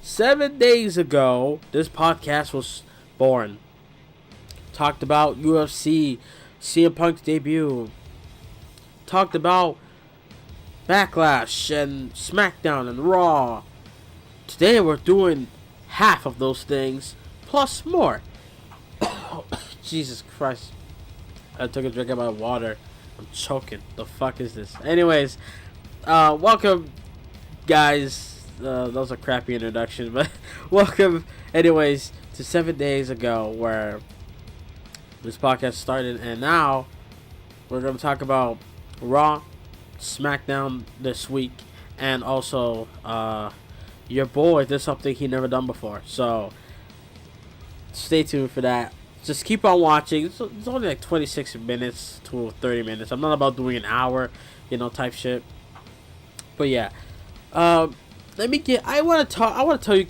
7 days ago, this podcast was born. Talked about UFC, CM Punk's debut. Talked about Backlash and Smackdown and Raw. Today we're doing half of those things, plus more. Jesus Christ. I took a drink of my water. I'm choking. The fuck is this? Anyways, welcome, guys. That was a crappy introduction, but welcome, anyways, to 7 days ago, where this podcast started, and now we're going to talk about Raw, Smackdown this week, and also, your boy did something he never done before, so stay tuned for that. Just keep on watching. It's only like 26 minutes to 30 minutes. I'm not about doing an hour, type shit. But yeah, I want to tell you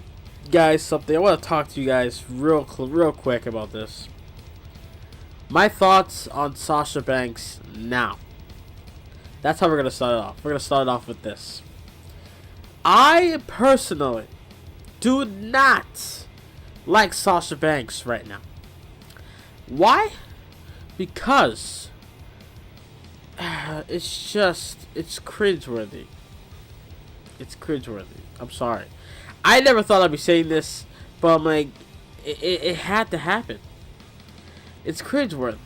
guys something. I want to talk to you guys real quick about this. My thoughts on Sasha Banks now. That's how we're gonna start it off. We're gonna start it off with this. I personally do not like Sasha Banks right now. Why? Because it's cringeworthy. It's cringeworthy. I'm sorry. I never thought I'd be saying this, but I'm like, it had to happen. It's cringeworthy.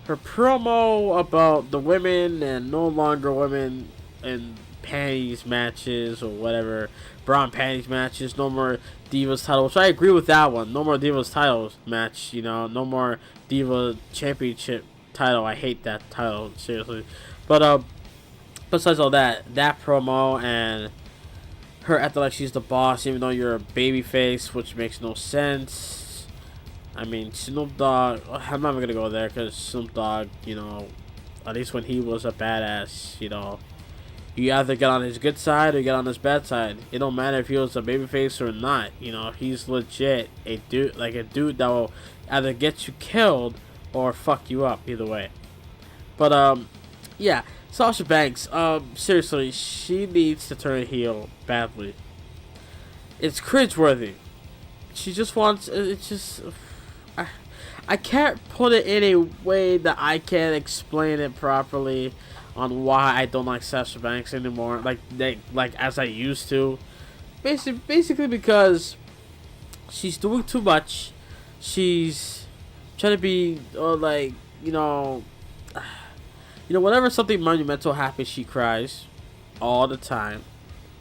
Her promo about the women and no longer women in panties matches or whatever, bra and panties matches, no more Divas title, which I agree with that one. No more Divas titles match, no more Diva Championship title. I hate that title, seriously. But besides all that promo and her acting like she's the boss, even though you're a babyface, which makes no sense. I mean, Snoop Dogg, I'm not even gonna go there because Snoop Dogg, at least when he was a badass, you either get on his good side or you get on his bad side. It don't matter if he was a babyface or not. He's legit a dude that will either get you killed or fuck you up, either way. But yeah, Sasha Banks, seriously, she needs to turn heel badly. It's cringeworthy. She just wants, I can't put it in a way that I can explain it properly on why I don't like Sasha Banks anymore, like as I used to. Basically because she's doing too much. She's trying to be whenever something monumental happens, she cries all the time.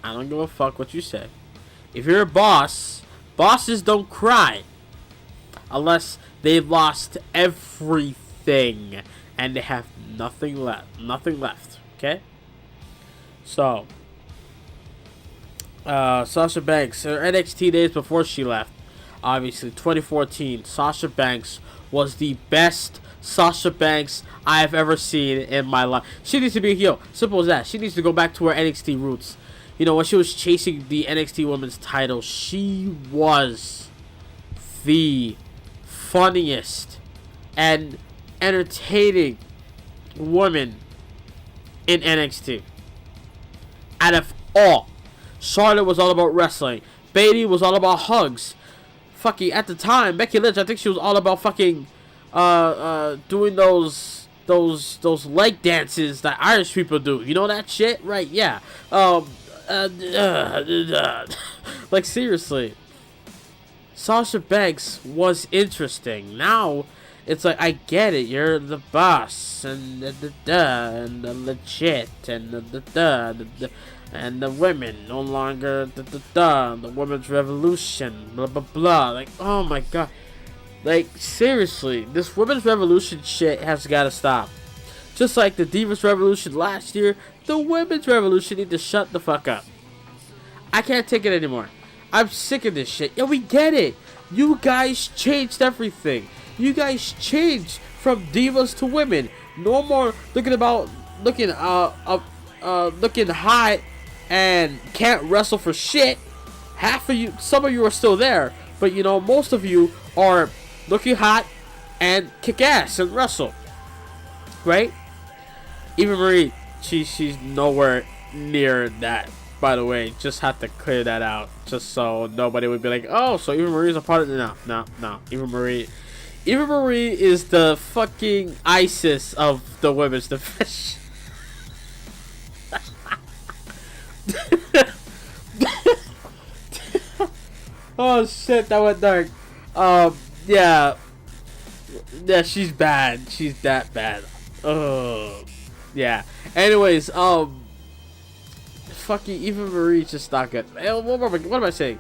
I don't give a fuck what you say. If you're a boss, bosses don't cry unless they've lost everything and they have nothing left. Okay? So, Sasha Banks, her NXT days before she left, obviously 2014, Sasha Banks was the best Sasha Banks I have ever seen in my life. She needs to be a heel. Simple as that. She needs to go back to her NXT roots. When she was chasing the NXT Women's title, she was the funniest and entertaining woman in NXT. Out of all. Charlotte was all about wrestling. Bayley was all about hugs. Fucking, at the time, Becky Lynch, I think she was all about fucking doing those leg dances that Irish people do. You know that shit? Right, yeah. Like, seriously. Sasha Banks was interesting. Now, it's like, I get it. You're the boss, and and the legit, and and the women no longer the women's revolution, blah blah blah. Like, oh my god. Like, seriously, this women's revolution shit has got to stop. Just like the Divas Revolution last year, the women's revolution need to shut the fuck up. I can't take it anymore. I'm sick of this shit. Yeah, we get it. You guys changed everything. You guys changed from divas to women. No more looking hot and can't wrestle for shit. Half of you, some of you are still there, but most of you are looking hot and kick ass and wrestle, right? Eva Marie, she's nowhere near that By the way, just have to clear that out, just so nobody would be like, "Oh, so Eva Marie's a part of it." No. Eva Marie is the fucking ISIS of the women's division. Oh shit, that went dark. Yeah, she's bad. She's that bad. Yeah. Anyways, fucking Eva Marie's just not good. What am I saying?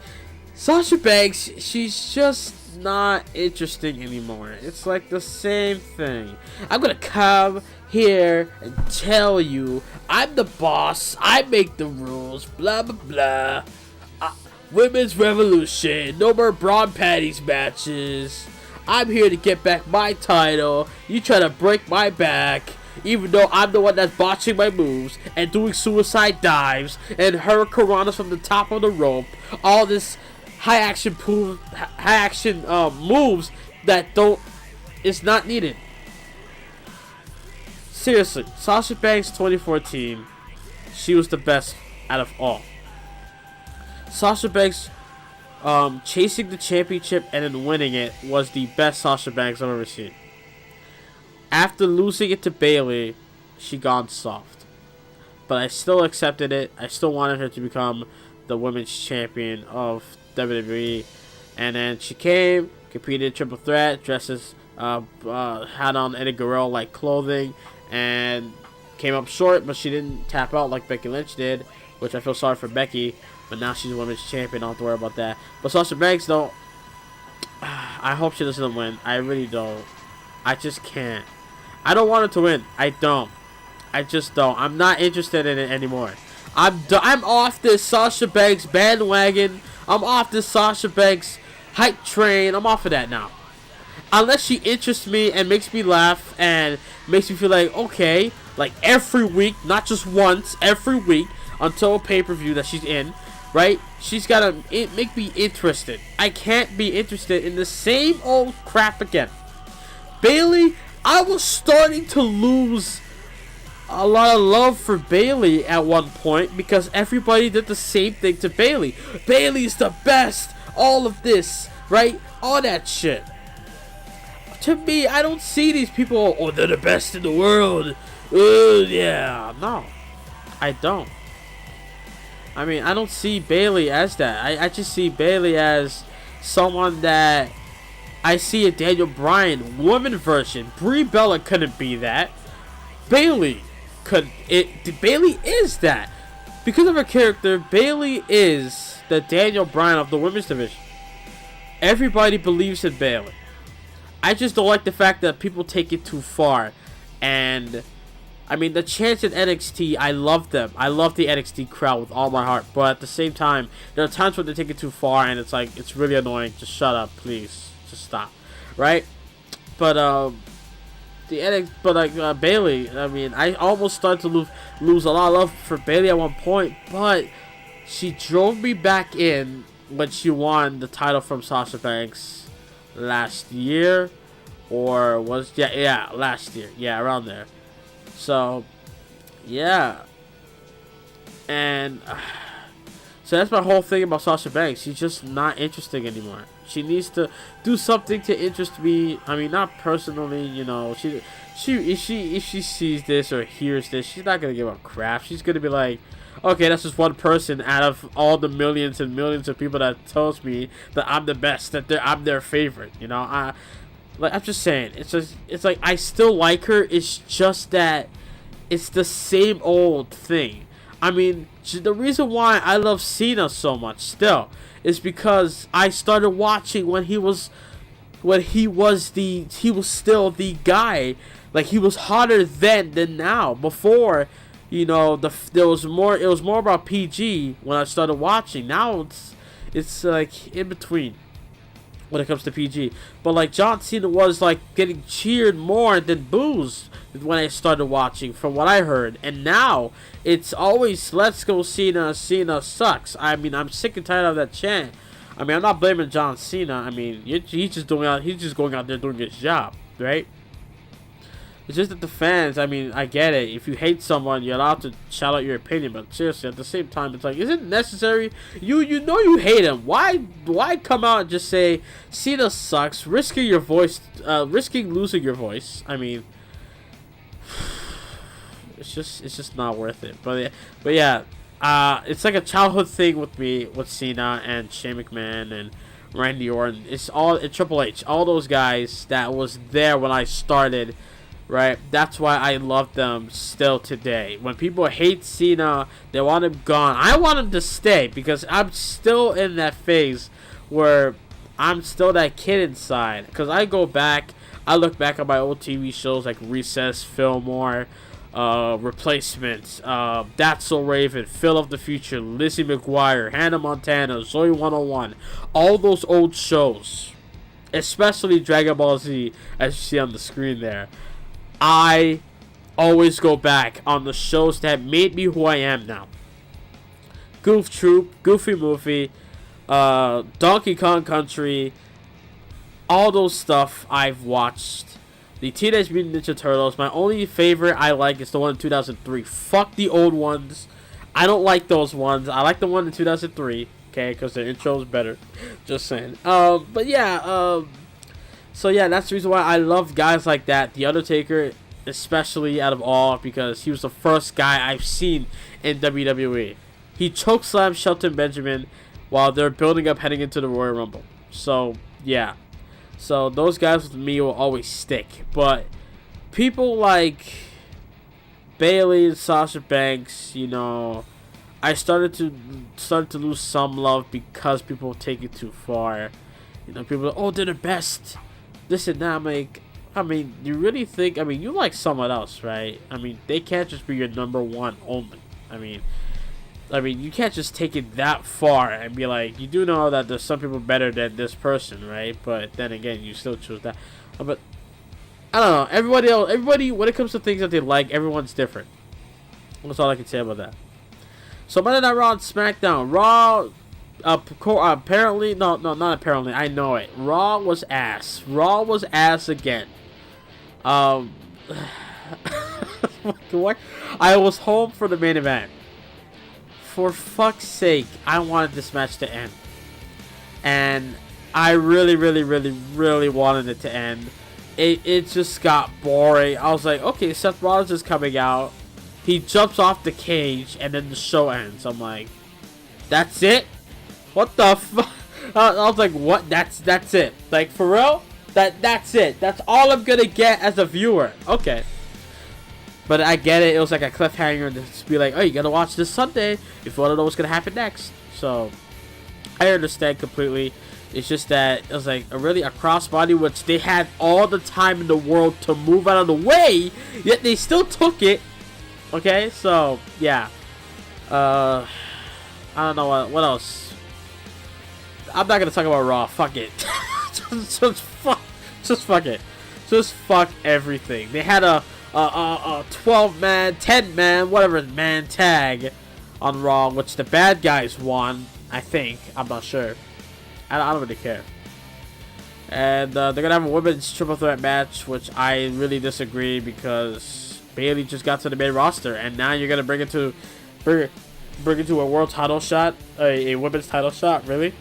Sasha Banks, she's just not interesting anymore. It's like the same thing. I'm gonna come here and tell you I'm the boss. I make the rules. Blah blah blah. Women's revolution. No more bra panties matches. I'm here to get back my title. You try to break my back. Even though I'm the one that's botching my moves and doing suicide dives and hurricanranas from the top of the rope. All this high action moves that it's not needed. Seriously, Sasha Banks 2014, she was the best out of all. Sasha Banks chasing the championship and then winning it was the best Sasha Banks I've ever seen. After losing it to Bayley, she gone soft. But I still accepted it. I still wanted her to become the women's champion of WWE. And then she came, competed in Triple Threat, dresses, had on Eddie Guerrero-like clothing, and came up short, but she didn't tap out like Becky Lynch did, which I feel sorry for Becky. But now she's a women's champion. I don't have to worry about that. But Sasha Banks, though, I hope she doesn't win. I really don't. I just can't. I don't want her to win. I don't. I just don't. I'm not interested in it anymore. I'm off this Sasha Banks bandwagon. I'm off this Sasha Banks hype train. I'm off of that now. Unless she interests me and makes me laugh and makes me feel like, okay, like every week, not just once, every week until a pay-per-view that she's in, right? She's got to make me interested. I can't be interested in the same old crap again. Bayley, I was starting to lose a lot of love for Bayley at one point because everybody did the same thing to Bayley. Bayley's the best. All of this, right? All that shit. To me, I don't see these people, oh, they're the best in the world. Yeah. No, I don't. I mean, I don't see Bayley as that. I just see Bayley as someone that I see a Daniel Bryan woman version. Brie Bella couldn't be that. Bayley Bayley is that. Because of her character, Bayley is the Daniel Bryan of the women's division. Everybody believes in Bayley. I just don't like the fact that people take it too far. And I mean, the chants in NXT, I love them. I love the NXT crowd with all my heart. But at the same time, there are times when they take it too far, and it's like, it's really annoying. Just shut up, please. Just stop, right? But Bayley, I mean, I almost started to lose a lot of love for Bayley at one point, but she drove me back in when she won the title from Sasha Banks last year, or was last year, around there. So yeah, and so that's my whole thing about Sasha Banks. She's just not interesting anymore. She needs to do something to interest me. I mean, not personally, you know. If she sees this or hears this, she's not gonna give a crap. She's gonna be like, okay, that's just one person out of all the millions and millions of people that tells me that I'm the best, that I'm their favorite. You know, I'm just saying. It's like I still like her. It's just that it's the same old thing. I mean, the reason why I love Cena so much still is because I started watching when he was still the guy. Like, he was hotter then than now. Before, you know, it was more about PG when I started watching. Now it's like in between when it comes to PG. But like, John Cena was like getting cheered more than boos when I started watching, from what I heard. And now it's always, let's go Cena, Cena sucks. I mean, I'm sick and tired of that chant. I mean, I'm not blaming John Cena. I mean, he's just going out there doing his job, right? It's just that the fans, I mean, I get it. If you hate someone, you're allowed to shout out your opinion. But seriously, at the same time, it's like, is it necessary? You know you hate him. Why come out and just say Cena sucks, risking your voice, risking losing your voice? I mean, it's just not worth it. But yeah, it's like a childhood thing with me with Cena and Shane McMahon and Randy Orton. It's all Triple H, all those guys that was there when I started. Right, that's why I love them still today. When people hate Cena, they want him gone. I want him to stay because I'm still in that phase where I'm still that kid inside. Because I look back at my old TV shows like Recess, Fillmore, Replacements, That's So Raven, Phil of the Future, Lizzie McGuire, Hannah Montana, Zoe 101, all those old shows, especially Dragon Ball Z, as you see on the screen there. I always go back on the shows that made me who I am now. Goof Troop, Goofy Movie, Donkey Kong Country, all those stuff I've watched. The Teenage Mutant Ninja Turtles. My only favorite I like is the one in 2003. Fuck the old ones. I don't like those ones. I like the one in 2003. Okay, because the intro is better. Just saying. But yeah. So yeah, that's the reason why I love guys like that. The Undertaker, especially out of all, because he was the first guy I've seen in WWE. He chokeslammed Shelton Benjamin while they're building up heading into the Royal Rumble. So yeah. So those guys with me will always stick. But people like Bayley and Sasha Banks, you know, I started to lose some love because people take it too far. You know, people are, oh, they're the best. This and that. I'm like, I mean, you really think, I mean, you like someone else, right? I mean, they can't just be your number one only. I mean, you can't just take it that far and be like, you do know that there's some people better than this person, right? But then again, you still choose that. But I don't know. Everybody, when it comes to things that they like, everyone's different. That's all I can say about that. So Monday Night Raw and SmackDown. Raw, apparently, no, not apparently. I know it. Raw was ass. Raw was ass again. What? I was home for the main event. For fuck's sake, I wanted this match to end. And I really wanted it to end. It just got boring. I was like, okay, Seth Rollins is coming out. He jumps off the cage, and then the show ends. I'm like, that's it? What the fuck? I was like, what? That's it? Like, for real? That's it? That's all I'm gonna get as a viewer? Okay. But I get it. It was like a cliffhanger to just be like, oh, you gotta watch this Sunday if you want to know what's gonna happen next. So I understand completely. It's just that it was like a crossbody, which they had all the time in the world to move out of the way, yet they still took it. Okay, so yeah. I don't know what else. I'm not gonna talk about Raw. Fuck it. just fuck it. Just fuck everything. They had a 12-man, 10-man, whatever man tag on Raw, which the bad guys won. I think. I'm not sure. I don't really care. And they're gonna have a women's triple threat match, which I really disagree because Bayley just got to the main roster, and now you're gonna bring it to a world title shot, a women's title shot. Really?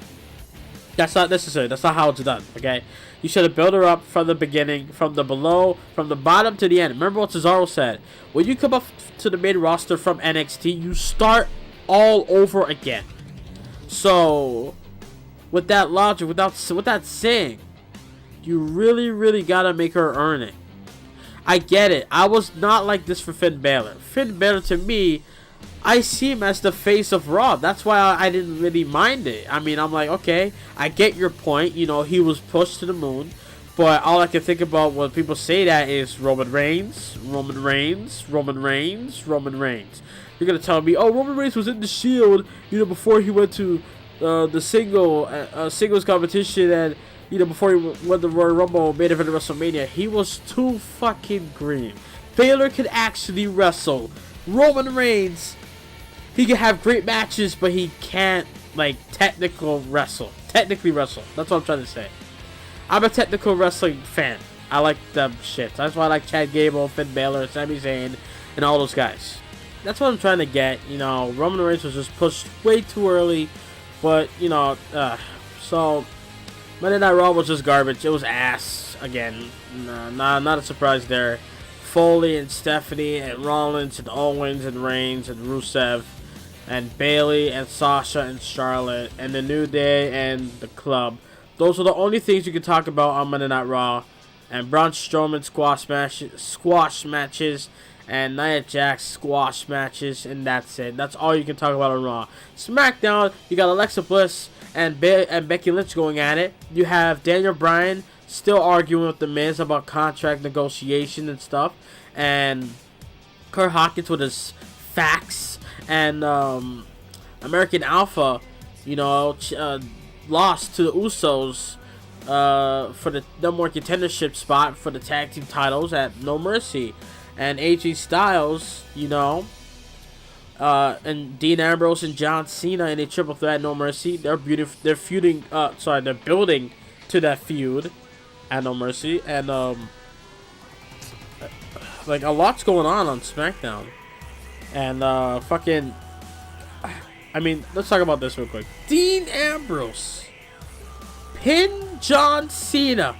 That's not necessary. That's not how it's done. Okay, you should have built her up from the beginning, from the bottom to the end. Remember what Cesaro said: when you come up to the main roster from NXT, you start all over again. So, with that logic, with that saying, you really gotta make her earn it. I get it. I was not like this for Finn Balor. Finn Balor, to me, I see him as the face of Raw. That's why I didn't really mind it. I mean, I'm like, okay, I get your point. You know, he was pushed to the moon. But all I can think about when people say that is Roman Reigns. You're going to tell me, oh, Roman Reigns was in the Shield, you know, before he went to the singles competition, and you know, before he won the Royal Rumble main event of WrestleMania. He was too fucking green. Balor could actually wrestle. Roman Reigns, he can have great matches, but he can't like technically wrestle. That's what I'm trying to say. I'm a technical wrestling fan. I like them shits. That's why I like Chad Gable, Finn Balor, Sami Zayn, and all those guys. That's what I'm trying to get. You know, Roman Reigns was just pushed way too early. But, you know, so Monday Night Raw was just garbage. It was ass again. Not a surprise there. Foley and Stephanie and Rollins and Owens and Reigns and Rusev and Bayley and Sasha and Charlotte and the New Day and the Club. Those are the only things you can talk about on Monday Night Raw. And Braun Strowman squash matches and Nia Jax squash matches, and that's it. That's all you can talk about on Raw. SmackDown, you got Alexa Bliss and Becky Lynch going at it. You have Daniel Bryan still arguing with the Miz about contract negotiation and stuff, and Kurt Hawkins with his facts, and American Alpha, you know, lost to the Usos for the number one contendership spot for the tag team titles at No Mercy. And AJ Styles, you know, and Dean Ambrose and John Cena in a triple threat No Mercy. They're building to that feud at No Mercy, and like a lot's going on SmackDown, and I mean, let's talk about this real quick. Dean Ambrose pinned John Cena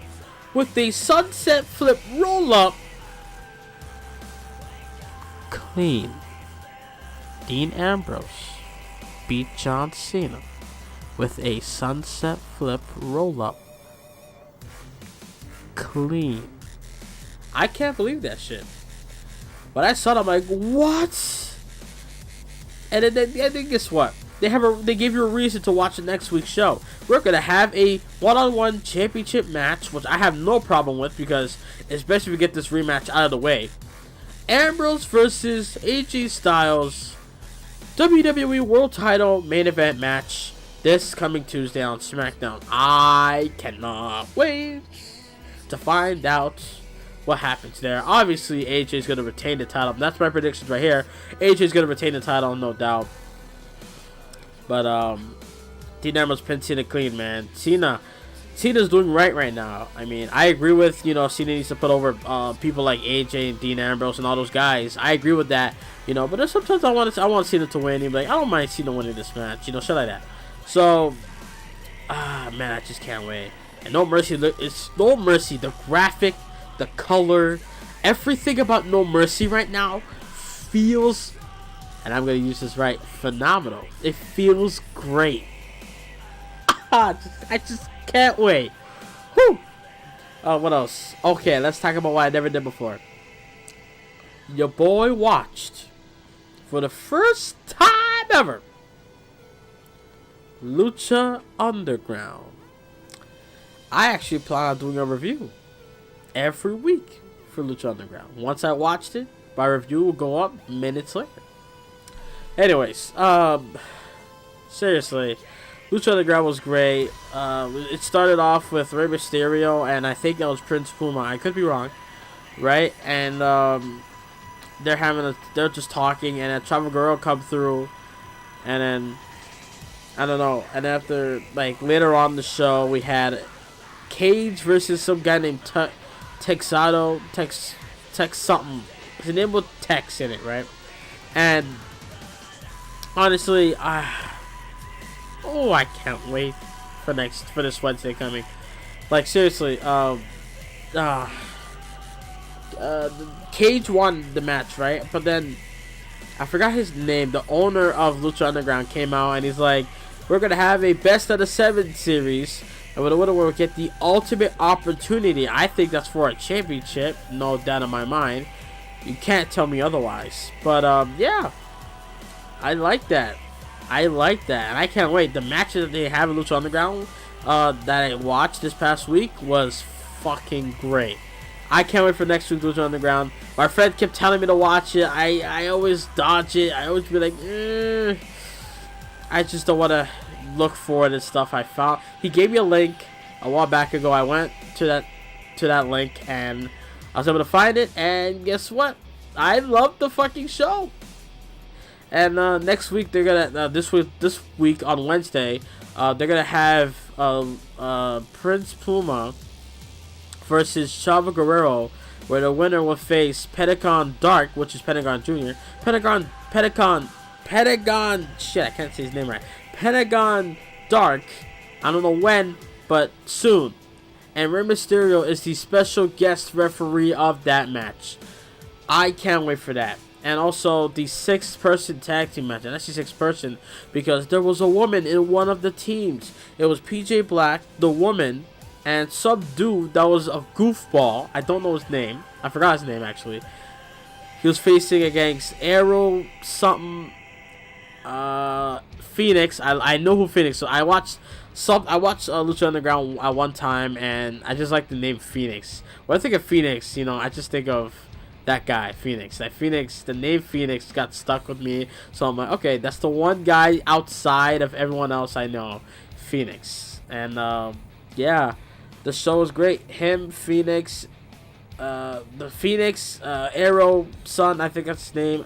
with a sunset flip roll up. Clean. Dean Ambrose beat John Cena with a sunset flip roll up. Clean. I can't believe that shit. When I saw it, I'm like, what? And then guess what? They gave you a reason to watch the next week's show. We're gonna have a one-on-one championship match, which I have no problem with, because especially if we get this rematch out of the way. Ambrose versus AJ Styles WWE World Title main event match this coming Tuesday on SmackDown. I cannot wait to find out what happens there. Obviously, AJ is going to retain the title. That's my predictions right here. AJ is going to retain the title, no doubt. But Dean Ambrose pinned Cena clean, man. Cena's doing right now. I mean, I agree with, you know, Cena needs to put over people like AJ and Dean Ambrose and all those guys. I agree with that, you know. But there's sometimes I want Cena to win. And be like, I don't mind Cena winning this match, you know, shit like that. So, man, I just can't wait. And No Mercy, it's No Mercy. The graphic, the color, everything about No Mercy right now feels, and I'm gonna use this right, phenomenal. It feels great. I just can't wait. Whew. What else? Okay, let's talk about what I never did before. Your boy watched, for the first time ever, Lucha Underground. I actually plan on doing a review every week for Lucha Underground. Once I watched it, my review will go up minutes later. Anyways, seriously, Lucha Underground was great. It started off with Rey Mysterio, and I think that was Prince Puma. I could be wrong, right? And they're just talking, and a Chavo Guerrero come through, and then I don't know. And after, like, later on in the show, we had Cage versus some guy named Texado, Tex something. His name was Tex in it, right? And honestly, I can't wait for this Wednesday coming. Like, seriously, Cage won the match, right? But then I forgot his name. The owner of Lucha Underground came out and he's like, we're gonna have a best of the 7 series, and the winner will get the ultimate opportunity. I think that's for a championship, no doubt in my mind. You can't tell me otherwise. But yeah, I like that. And I can't wait. The matches that they have in Lucha Underground that I watched this past week was fucking great. I can't wait for next week's Lucha Underground. My friend kept telling me to watch it. I always dodge it. I always be like, I just don't want to look for it and stuff. I found he gave me a link a while back ago. I went to that link and I was able to find it. And guess what? I love the fucking show. And next week they're gonna this week on Wednesday they're gonna have Prince Puma versus Chavo Guerrero, where the winner will face Pentagon Dark, which is Pentagon Jr. Pentagon, shit, I can't say his name right. Pentagon Dark, I don't know when, but soon. And Rey Mysterio is the special guest referee of that match. I can't wait for that. And also the 6-person tag team match. And actually 6-person because there was a woman in one of the teams. It was PJ Black, the woman, and some dude that was a goofball. I don't know his name. I forgot his name actually. He was facing against Arrow something Phoenix. I know who Phoenix. So I watched Lucha Underground at one time, and I just like the name Phoenix. When I think of Phoenix, you know, I just think of that guy, Phoenix. The name Phoenix got stuck with me. So I'm like, okay, that's the one guy outside of everyone else I know, Phoenix. And yeah, the show was great. Him, Phoenix, the Phoenix, Arrow son, I think that's his name,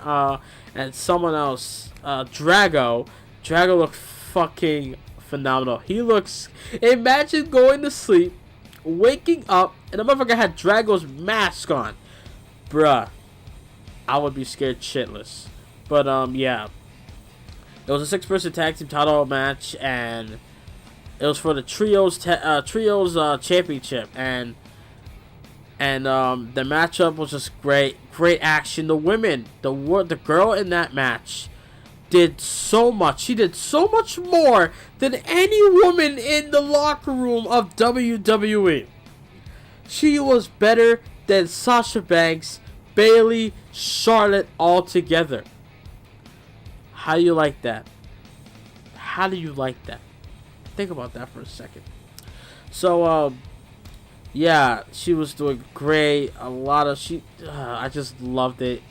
and someone else, Drago. Drago looked fucking phenomenal. He looks. Imagine going to sleep, waking up, and the motherfucker had Drago's mask on. Bruh, I would be scared shitless. But yeah, it was a 6-person tag team title match, and it was for the trios championship, and the matchup was just great action. The women, the girl in that match did so much. She did so much more than any woman in the locker room of WWE. She was better than Sasha Banks, Bayley, Charlotte all together. How do you like that? How do you like that? Think about that for a second. So, yeah, she was doing great. I just loved it.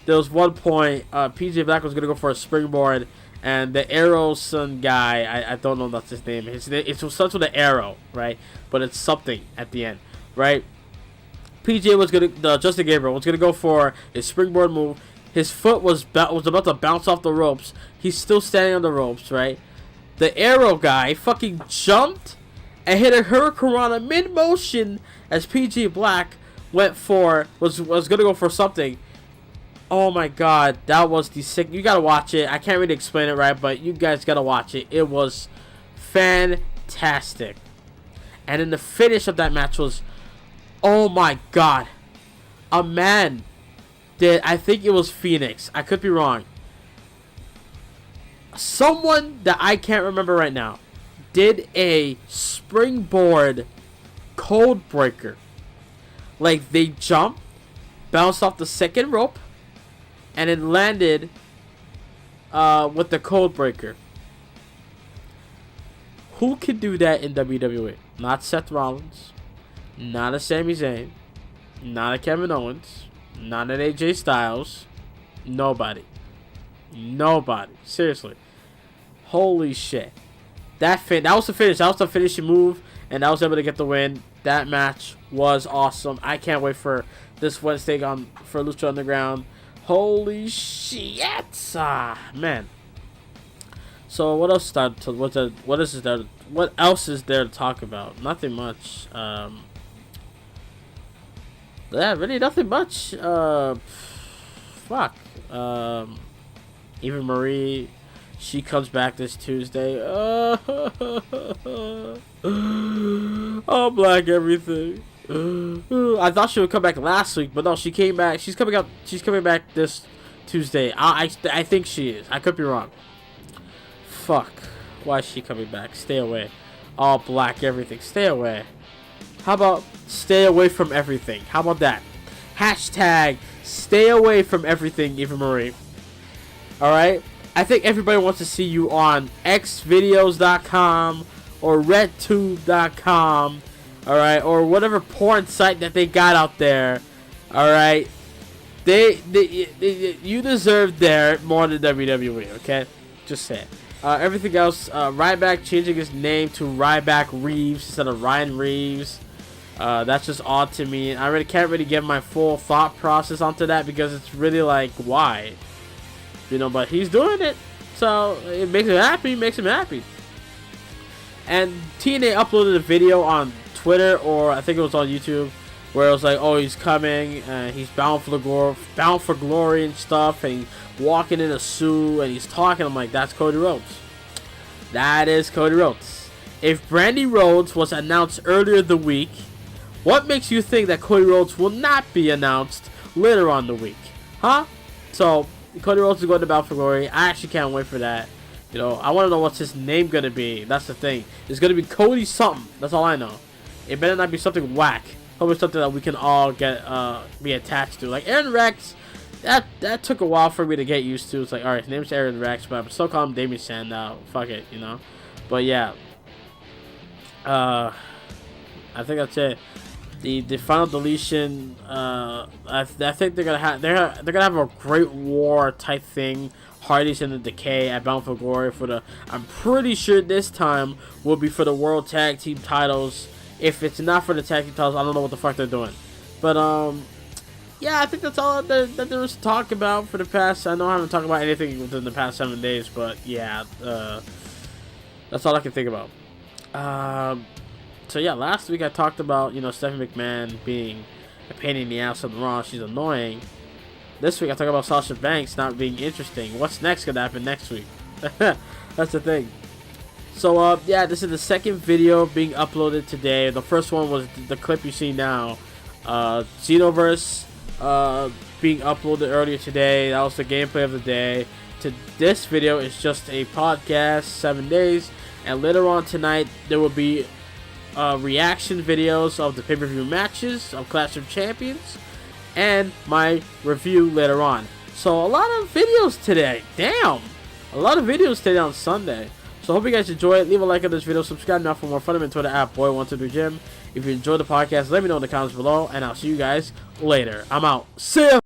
There was one point, PJ Black was going to go for a springboard, and the Arrow son guy, I don't know if that's his name. It starts with an arrow, right? But it's something at the end, right? PJ was Justin Gabriel was going to go for a springboard move. His foot was about to bounce off the ropes. He's still standing on the ropes, right? The Arrow guy fucking jumped and hit a Hurricanrana mid-motion as PJ Black was going to go for something. Oh my god, that was the sick. You gotta watch it. I can't really explain it right, but you guys gotta watch it. It was fantastic. And then the finish of that match was, oh my god, a man did, I think it was Phoenix, I could be wrong, someone that I can't remember right now, did a springboard code breaker. Like, they jumped, bounced off the second rope, and it landed with the code breaker. Who can do that in WWE? Not Seth Rollins, not a Sami Zayn, not a Kevin Owens, not an AJ Styles. Nobody. Seriously. Holy shit. That was the finish. That was the finishing move, and I was able to get the win. That match was awesome. I can't wait for this Wednesday for Lucha Underground. Holy shit, man. So what else what else is there to talk about? Nothing much. Yeah, really nothing much. Fuck. Eva Marie, she comes back this Tuesday. Oh, Black everything. I thought she would come back last week, but no, she came back. She's coming back this Tuesday. I think she is. I could be wrong. Fuck. Why is she coming back? Stay away. All Black everything. Stay away. How about stay away from everything? How about that? Hashtag stay away from everything, Eva Marie. Alright? I think everybody wants to see you on xvideos.com or redtube.com. Alright? Or whatever porn site that they got out there. Alright? You deserve there more than WWE, okay? Just say it. Everything else, Ryback changing his name to Ryback Reeves instead of Ryan Reeves. That's just odd to me. I really can't really give my full thought process onto that because it's really like, why? You know, but he's doing it. So, it makes him happy. And TNA uploaded a video on Twitter or I think it was on YouTube, where it was like, oh, he's coming and he's bound for glory and stuff, and he's walking in a suit and he's talking. I'm like, that's Cody Rhodes. That is Cody Rhodes. If Brandy Rhodes was announced earlier the week, what makes you think that Cody Rhodes will not be announced later on the week? Huh? So, Cody Rhodes is going to Bound for Glory. I actually can't wait for that. You know, I want to know what's his name going to be. That's the thing. It's going to be Cody something. That's all I know. It better not be something whack. Probably something that we can all get be attached to. Like Aaron Rex, that took a while for me to get used to. It's like, alright, his name's Aaron Rex, but I'm still calling him Damien Sandow. Fuck it, you know. But yeah. I think that's it. The final deletion. I think they're gonna have a Great War type thing. Hardy's in the Decay at Bound for Glory for the. I'm pretty sure this time will be for the World Tag Team titles. If it's not for the tag team titles, I don't know what the fuck they're doing. But yeah, I think that's all that there was to talk about for the past. I know I haven't talked about anything within the past 7 days, but yeah, that's all I can think about. So yeah, last week I talked about, you know, Stephanie McMahon being a pain in the ass on the Raw. She's annoying. This week I talk about Sasha Banks not being interesting. What's next gonna happen next week? That's the thing. So yeah, this is the second video being uploaded today. The first one was the clip you see now. Xenoverse being uploaded earlier today. That was the gameplay of the day. To this video is just a podcast, 7 days, and later on tonight there will be reaction videos of the pay-per-view matches of Clash of Champions and my review later on. So a lot of videos today. Damn, a lot of videos today on Sunday. So hope you guys enjoy it. Leave a like on this video. Subscribe now for more fun. I'm on Twitter at Boy123Gym. If you enjoyed the podcast, let me know in the comments below, and I'll see you guys later. I'm out. See ya.